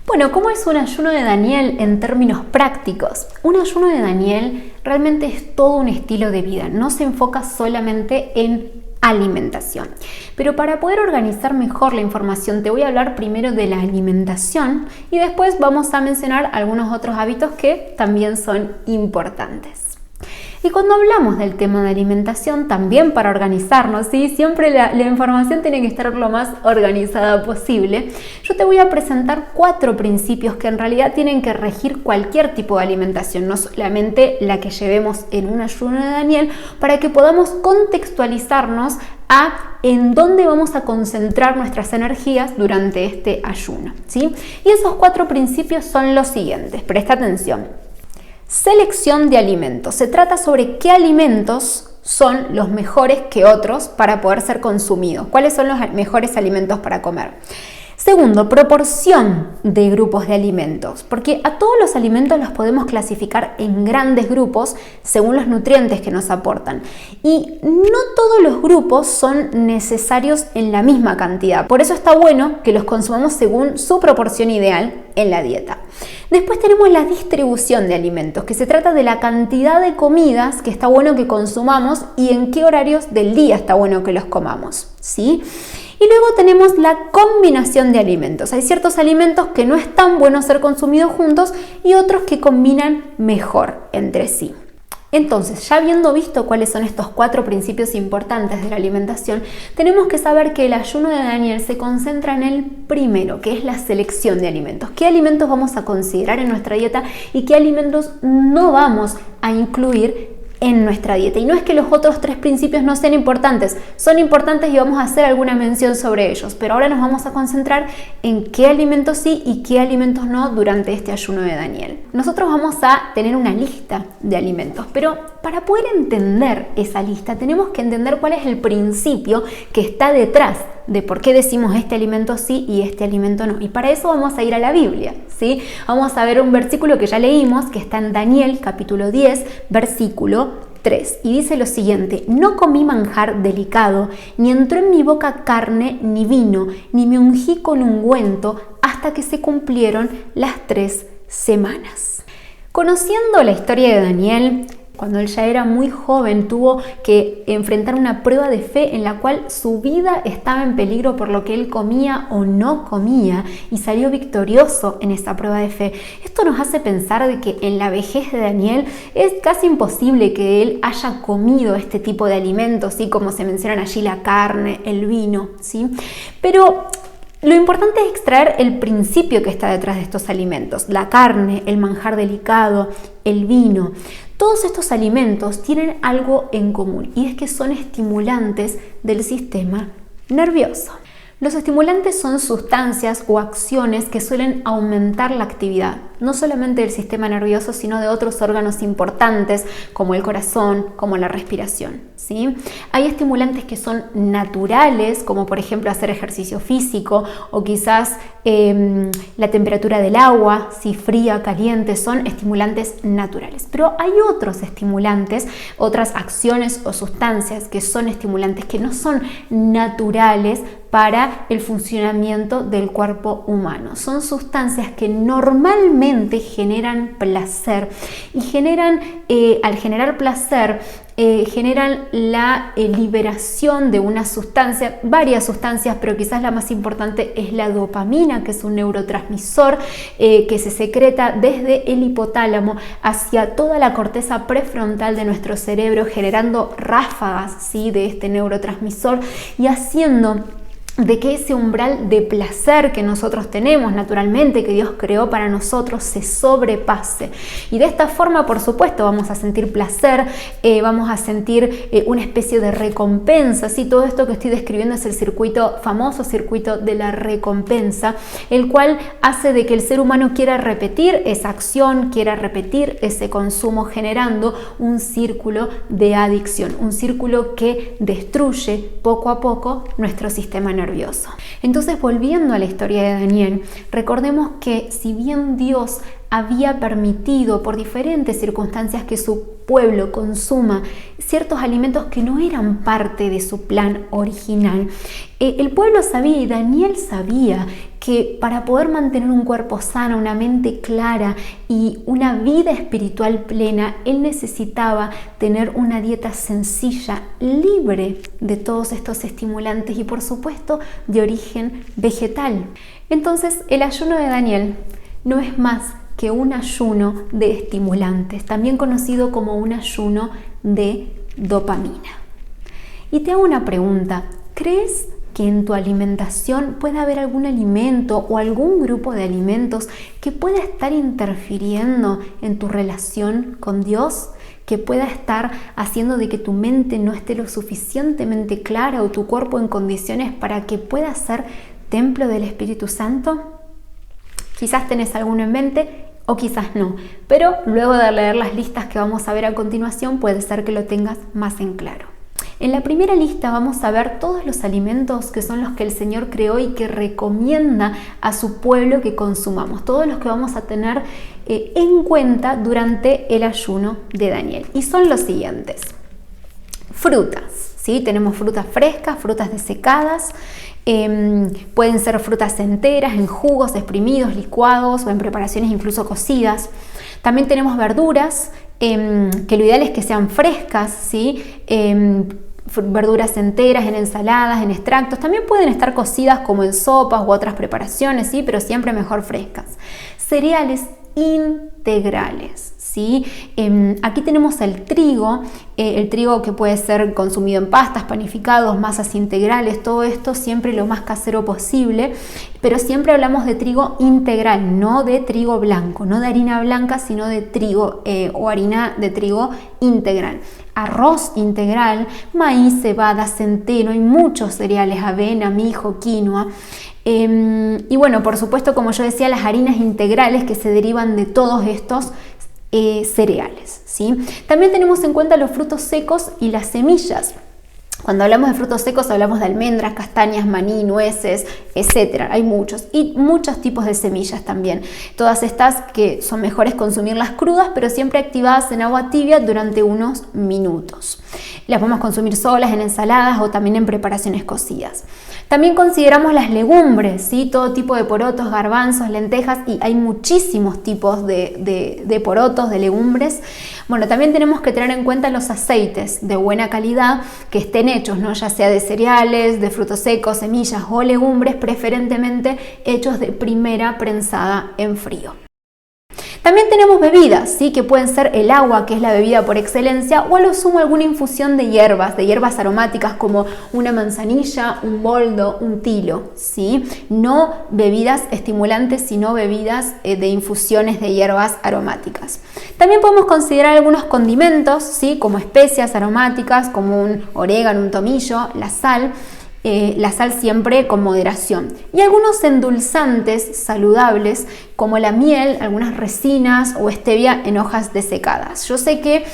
Bueno, ¿cómo es un ayuno de Daniel en términos prácticos? Un ayuno de Daniel realmente es todo un estilo de vida, no se enfoca solamente en alimentación. Pero para poder organizar mejor la información te voy a hablar primero de la alimentación y después vamos a mencionar algunos otros hábitos que también son importantes. Y cuando hablamos del tema de alimentación, también para organizarnos, ¿sí? Siempre la información tiene que estar lo más organizada posible. Yo te voy a presentar 4 principios que en realidad tienen que regir cualquier tipo de alimentación, no solamente la que llevemos en un ayuno de Daniel, para que podamos contextualizarnos en dónde vamos a concentrar nuestras energías durante este ayuno, ¿sí? Y esos 4 principios son los siguientes, presta atención. Selección de alimentos. Se trata sobre qué alimentos son los mejores que otros para poder ser consumidos. ¿Cuáles son los mejores alimentos para comer? Segundo, proporción de grupos de alimentos, porque a todos los alimentos los podemos clasificar en grandes grupos según los nutrientes que nos aportan. Y no todos los grupos son necesarios en la misma cantidad. Por eso está bueno que los consumamos según su proporción ideal en la dieta. Después tenemos la distribución de alimentos, que se trata de la cantidad de comidas que está bueno que consumamos y en qué horarios del día está bueno que los comamos, ¿sí? Y luego tenemos la combinación de alimentos. Hay ciertos alimentos que no es tan bueno ser consumidos juntos y otros que combinan mejor entre sí. Entonces, ya habiendo visto cuáles son estos 4 principios importantes de la alimentación, tenemos que saber que el ayuno de Daniel se concentra en el primero, que es la selección de alimentos. ¿Qué alimentos vamos a considerar en nuestra dieta y qué alimentos no vamos a incluir en nuestra dieta? Y no es que los otros 3 principios no sean importantes, son importantes y vamos a hacer alguna mención sobre ellos, pero ahora nos vamos a concentrar en qué alimentos sí y qué alimentos no durante este ayuno de Daniel. Nosotros vamos a tener una lista de alimentos, pero para poder entender esa lista tenemos que entender cuál es el principio que está detrás de por qué decimos este alimento sí y este alimento no. Y para eso vamos a ir a la Biblia, ¿sí? Vamos a ver un versículo que ya leímos, que está en Daniel, capítulo 10, versículo 3. Y dice lo siguiente: no comí manjar delicado, ni entró en mi boca carne ni vino, ni me ungí con ungüento, hasta que se cumplieron las 3 semanas. Conociendo la historia de Daniel, cuando él ya era muy joven, tuvo que enfrentar una prueba de fe en la cual su vida estaba en peligro por lo que él comía o no comía y salió victorioso en esa prueba de fe. Esto nos hace pensar de que en la vejez de Daniel es casi imposible que él haya comido este tipo de alimentos, ¿sí? Como se mencionan allí la carne, el vino, ¿sí? Pero lo importante es extraer el principio que está detrás de estos alimentos: la carne, el manjar delicado, el vino. Todos estos alimentos tienen algo en común y es que son estimulantes del sistema nervioso. Los estimulantes son sustancias o acciones que suelen aumentar la actividad, no solamente del sistema nervioso, sino de otros órganos importantes como el corazón, como la respiración, ¿sí? Hay estimulantes que son naturales, como por ejemplo hacer ejercicio físico o quizás la temperatura del agua, si fría, caliente, son estimulantes naturales. Pero hay otros estimulantes, otras acciones o sustancias que son estimulantes que no son naturales para el funcionamiento del cuerpo humano. Son sustancias que normalmente generan placer y al generar placer, generan la liberación de una sustancia, varias sustancias, pero quizás la más importante es la dopamina, que es un neurotransmisor que se secreta desde el hipotálamo hacia toda la corteza prefrontal de nuestro cerebro, generando ráfagas, ¿sí?, de este neurotransmisor y haciendo de que ese umbral de placer que nosotros tenemos naturalmente, que Dios creó para nosotros, se sobrepase. Y de esta forma, por supuesto, vamos a sentir placer, vamos a sentir una especie de recompensa. ¿Sí? Todo esto que estoy describiendo es el famoso circuito de la recompensa, el cual hace de que el ser humano quiera repetir esa acción, quiera repetir ese consumo, generando un círculo de adicción, un círculo que destruye poco a poco nuestro sistema nervioso. Entonces, volviendo a la historia de Daniel, recordemos que si bien Dios había permitido por diferentes circunstancias que su pueblo consuma ciertos alimentos que no eran parte de su plan original, el pueblo sabía y Daniel sabía que para poder mantener un cuerpo sano, una mente clara y una vida espiritual plena, él necesitaba tener una dieta sencilla, libre de todos estos estimulantes y por supuesto de origen vegetal. Entonces el ayuno de Daniel no es más que un ayuno de estimulantes, también conocido como un ayuno de dopamina. Y te hago una pregunta, ¿crees que en tu alimentación puede haber algún alimento o algún grupo de alimentos que pueda estar interfiriendo en tu relación con Dios? Que pueda estar haciendo de que tu mente no esté lo suficientemente clara o tu cuerpo en condiciones para que pueda ser templo del Espíritu Santo? Quizás tenés alguno en mente o quizás no, pero luego de leer las listas que vamos a ver a continuación puede ser que lo tengas más en claro. En la primera lista vamos a ver todos los alimentos que son los que el Señor creó y que recomienda a su pueblo que consumamos, todos los que vamos a tener en cuenta durante el ayuno de Daniel. Y son los siguientes. Frutas, ¿sí? Tenemos frutas frescas, frutas desecadas, pueden ser frutas enteras, en jugos, exprimidos, licuados o en preparaciones incluso cocidas. También tenemos verduras, que lo ideal es que sean frescas, ¿sí? Verduras enteras en ensaladas, en extractos, también pueden estar cocidas como en sopas u otras preparaciones, ¿sí? Pero siempre mejor frescas. Cereales integrales, ¿sí? Aquí tenemos el trigo que puede ser consumido en pastas, panificados, masas integrales, todo esto siempre lo más casero posible, pero siempre hablamos de trigo integral, no de trigo blanco, no de harina blanca, sino de trigo o harina de trigo integral. Arroz integral, maíz, cebada, centeno y muchos cereales, avena, mijo, quinoa. Y bueno, por supuesto, como yo decía, las harinas integrales que se derivan de todos estos cereales, ¿sí? También tenemos en cuenta los frutos secos y las semillas. Cuando hablamos de frutos secos hablamos de almendras, castañas, maní, nueces, etcétera. Hay muchos y muchos tipos de semillas también. Todas estas que son mejores consumirlas crudas, pero siempre activadas en agua tibia durante unos minutos. Las podemos consumir solas en ensaladas o también en preparaciones cocidas. También consideramos las legumbres, ¿sí? Todo tipo de porotos, garbanzos, lentejas y hay muchísimos tipos de porotos, de legumbres. Bueno, también tenemos que tener en cuenta los aceites de buena calidad que estén hechos, ¿no? Ya sea de cereales, de frutos secos, semillas o legumbres, preferentemente hechos de primera prensada en frío. También tenemos bebidas, ¿sí? Que pueden ser el agua, que es la bebida por excelencia, o a lo sumo alguna infusión de hierbas aromáticas como una manzanilla, un boldo, un tilo, ¿sí? No bebidas estimulantes, sino bebidas de infusiones de hierbas aromáticas. También podemos considerar algunos condimentos, ¿sí? Como especias aromáticas, como un orégano, un tomillo, la sal siempre con moderación. Y algunos endulzantes saludables como la miel, algunas resinas o stevia en hojas desecadas. Yo sé que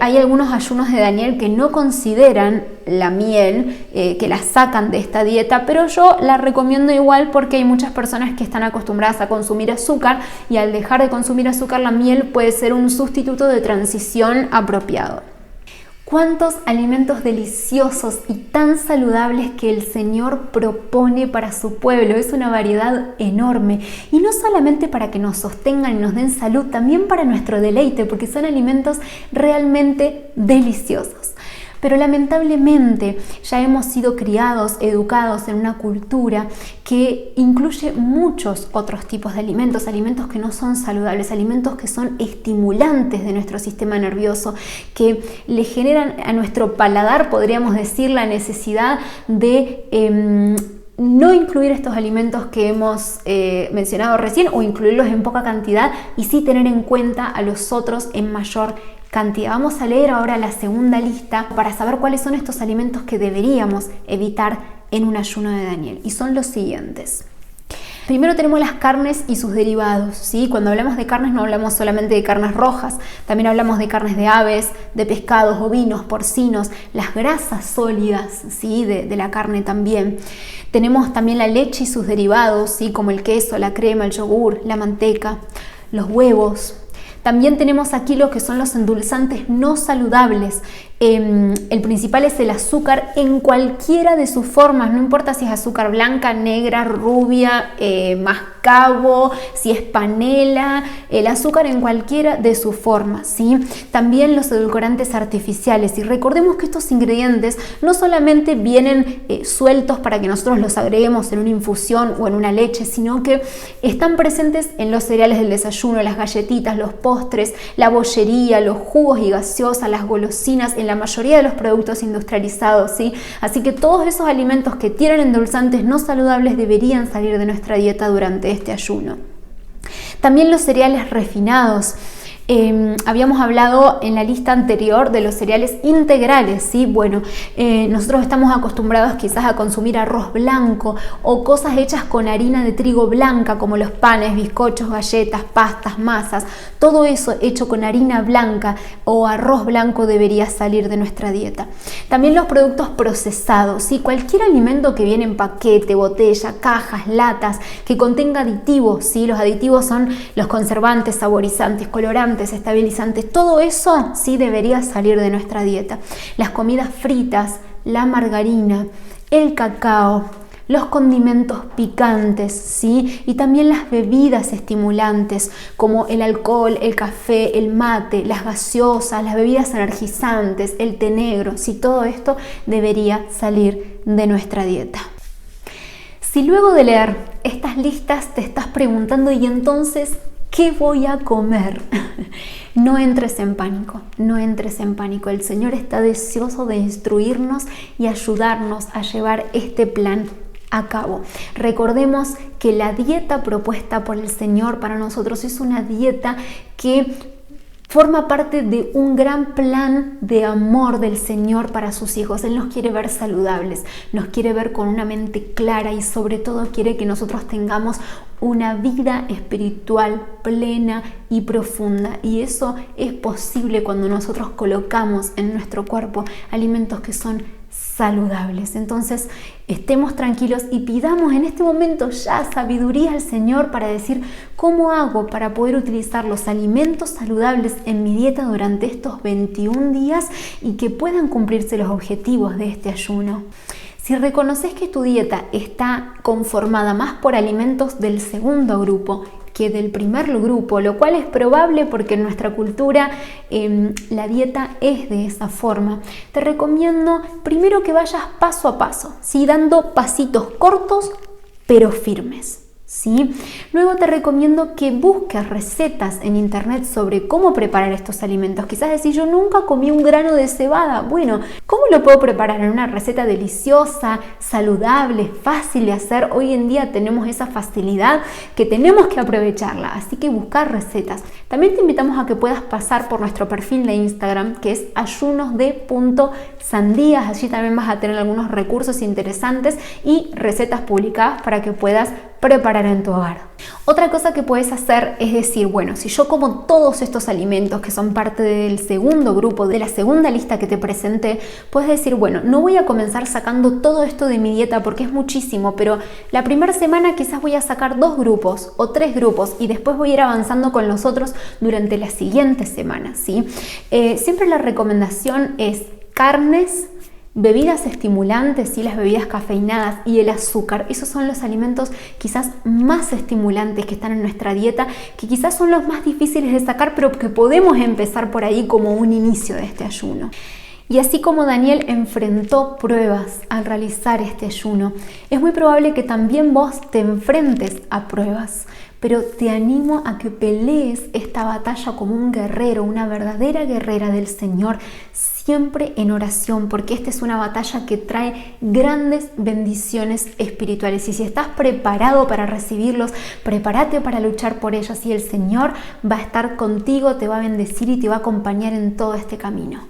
hay algunos ayunos de Daniel que no consideran la miel, que la sacan de esta dieta, pero yo la recomiendo igual porque hay muchas personas que están acostumbradas a consumir azúcar y al dejar de consumir azúcar la miel puede ser un sustituto de transición apropiado. Cuántos alimentos deliciosos y tan saludables que el Señor propone para su pueblo. Es una variedad enorme y no solamente para que nos sostengan y nos den salud, también para nuestro deleite, porque son alimentos realmente deliciosos. Pero lamentablemente ya hemos sido criados, educados en una cultura que incluye muchos otros tipos de alimentos, alimentos que no son saludables, alimentos que son estimulantes de nuestro sistema nervioso, que le generan a nuestro paladar, podríamos decir, la necesidad de no incluir estos alimentos que hemos mencionado recién o incluirlos en poca cantidad y sí tener en cuenta a los otros en mayor cantidad. Vamos a leer ahora la segunda lista para saber cuáles son estos alimentos que deberíamos evitar en un ayuno de Daniel. Y son los siguientes. Primero tenemos las carnes y sus derivados, ¿sí? Cuando hablamos de carnes no hablamos solamente de carnes rojas, también hablamos de carnes de aves, de pescados, ovinos, porcinos, las grasas sólidas, ¿sí? de la carne también. Tenemos también la leche y sus derivados, ¿sí? Como el queso, la crema, el yogur, la manteca, los huevos. También tenemos aquí lo que son los endulzantes no saludables, El principal es el azúcar en cualquiera de sus formas, no importa si es azúcar blanca, negra, rubia, mascabo, si es panela, el azúcar en cualquiera de sus formas, ¿sí? También los edulcorantes artificiales, y recordemos que estos ingredientes no solamente vienen sueltos para que nosotros los agreguemos en una infusión o en una leche, sino que están presentes en los cereales del desayuno, las galletitas, los postres, la bollería, los jugos y gaseosas, las golosinas, en la mayoría de los productos industrializados, ¿sí? Así que todos esos alimentos que tienen endulzantes no saludables deberían salir de nuestra dieta durante este ayuno. También los cereales refinados. Habíamos hablado en la lista anterior de los cereales integrales, ¿sí? Bueno, nosotros estamos acostumbrados quizás a consumir arroz blanco o cosas hechas con harina de trigo blanca, como los panes, bizcochos, galletas, pastas, masas. Todo eso hecho con harina blanca o arroz blanco debería salir de nuestra dieta. También los productos procesados, ¿sí? Cualquier alimento que viene en paquete, botella, cajas, latas, que contenga aditivos, ¿sí? Los aditivos son los conservantes, saborizantes, colorantes, estabilizantes, todo eso sí debería salir de nuestra dieta. Las comidas fritas, la margarina, el cacao, los condimentos picantes, ¿sí? Y también las bebidas estimulantes como el alcohol, el café, el mate, las gaseosas, las bebidas energizantes, el té negro, ¿sí? Todo esto debería salir de nuestra dieta. Si luego de leer estas listas te estás preguntando, ¿y entonces qué voy a comer? No entres en pánico, no entres en pánico. El Señor está deseoso de instruirnos y ayudarnos a llevar este plan a cabo. Recordemos que la dieta propuesta por el Señor para nosotros es una dieta que forma parte de un gran plan de amor del Señor para sus hijos. Él nos quiere ver saludables, nos quiere ver con una mente clara y sobre todo quiere que nosotros tengamos una vida espiritual plena y profunda. Y eso es posible cuando nosotros colocamos en nuestro cuerpo alimentos que son saludables. Entonces, estemos tranquilos y pidamos en este momento ya sabiduría al Señor para decir cómo hago para poder utilizar los alimentos saludables en mi dieta durante estos 21 días y que puedan cumplirse los objetivos de este ayuno. Si reconoces que tu dieta está conformada más por alimentos del segundo grupo que del primer grupo, lo cual es probable porque en nuestra cultura la dieta es de esa forma, te recomiendo primero que vayas paso a paso, ¿sí? Dando pasitos cortos pero firmes, ¿sí? Luego te recomiendo que busques recetas en internet sobre cómo preparar estos alimentos. Quizás decís, yo nunca comí un grano de cebada. Bueno, ¿cómo lo puedo preparar en una receta deliciosa, saludable, fácil de hacer? Hoy en día tenemos esa facilidad que tenemos que aprovecharla, así que buscar recetas. También te invitamos a que puedas pasar por nuestro perfil de Instagram, que es ayunosde.sandías. Allí también vas a tener algunos recursos interesantes y recetas publicadas para que puedas preparar en tu hogar. Otra cosa que puedes hacer es decir, bueno, si yo como todos estos alimentos que son parte del segundo grupo, de la segunda lista que te presenté, puedes decir, bueno, no voy a comenzar sacando todo esto de mi dieta porque es muchísimo, pero la primera semana quizás voy a sacar 2 grupos o 3 grupos y después voy a ir avanzando con los otros durante las siguientes semanas, ¿sí? Siempre la recomendación es carnes, bebidas estimulantes, ¿sí? Las bebidas cafeinadas y el azúcar. Esos son los alimentos quizás más estimulantes que están en nuestra dieta, que quizás son los más difíciles de sacar, pero que podemos empezar por ahí como un inicio de este ayuno. Y así como Daniel enfrentó pruebas al realizar este ayuno, es muy probable que también vos te enfrentes a pruebas. Pero te animo a que pelees esta batalla como un guerrero, una verdadera guerrera del Señor, siempre en oración, porque esta es una batalla que trae grandes bendiciones espirituales. Y si estás preparado para recibirlos, prepárate para luchar por ellas y el Señor va a estar contigo, te va a bendecir y te va a acompañar en todo este camino.